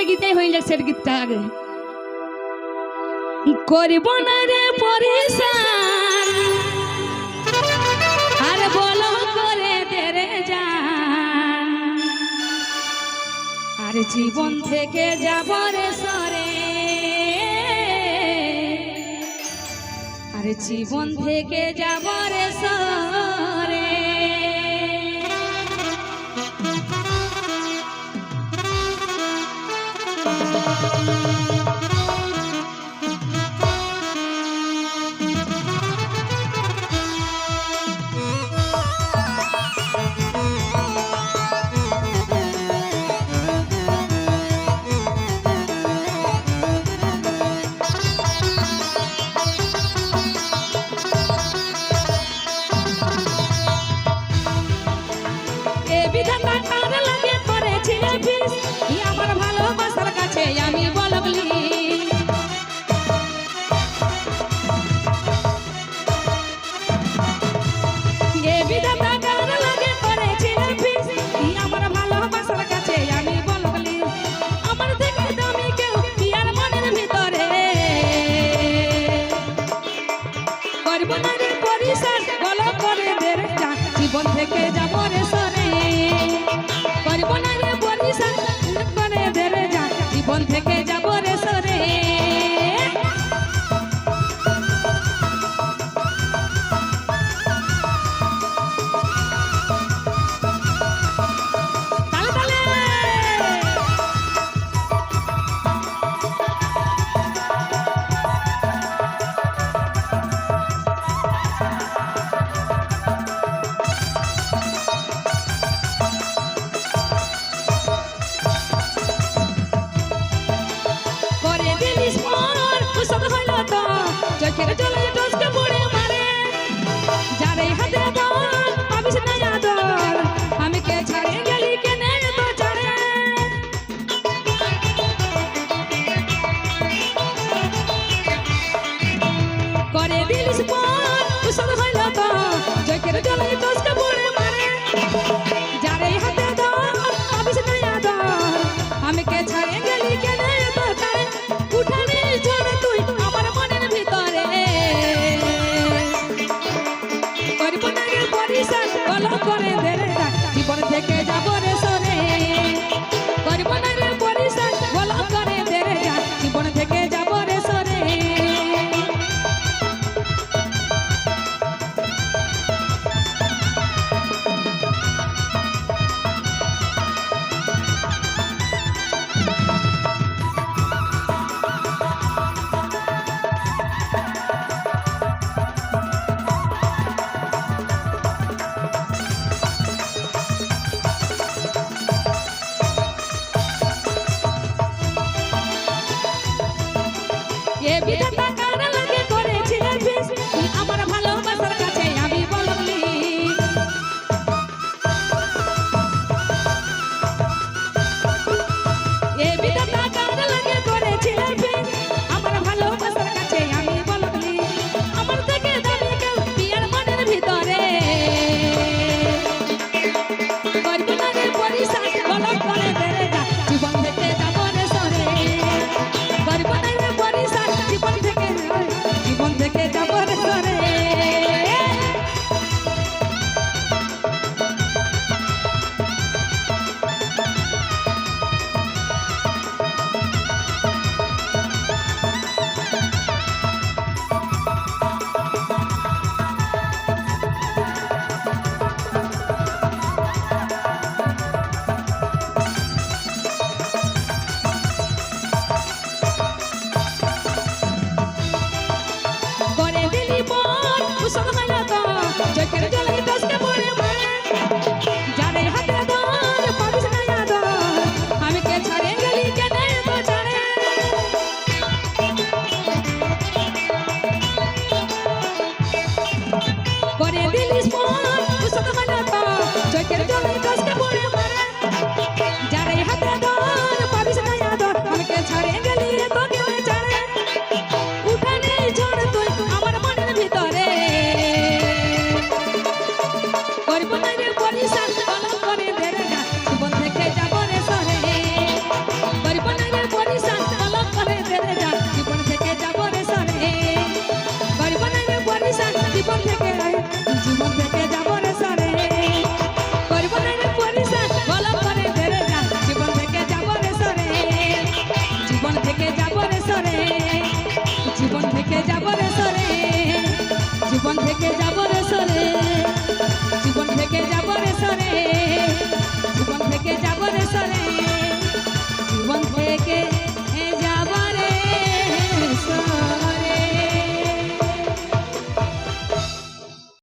গীতে হইলে সের গীতটা আগে করব না রে পরিশান আর বলো করে দে রে জান আর জীবন থেকে যাব রে সরে আর জীবন থেকে যাব রে সরে জীবন থেকে যাব রে সরে করব না রে পরিশান করে দে রে জান জীবন থেকে যাব রে সরে চোখের জলে টসকে পড়ে মারে যারে হাতে বল পাবিস না আদর আমি কে ছাড়ে গেলি কেনে তো ছাড়ে করে দিলিস পর কুসল হইল তো চোখের জলে টসকে পড়ে মারে যারে হাতে বল পাবিস না আদর আমি কে ছাড়ে গেলি কেনে তো ছাড়ে উঠানি ঝড় তুই আমার মনের ভিতরে করে দে রে জীবন থেকে যাব রে সরে করব না রে পরিশান বলো করে দে রে জীবন থেকে যাব রে সরে বিধাতা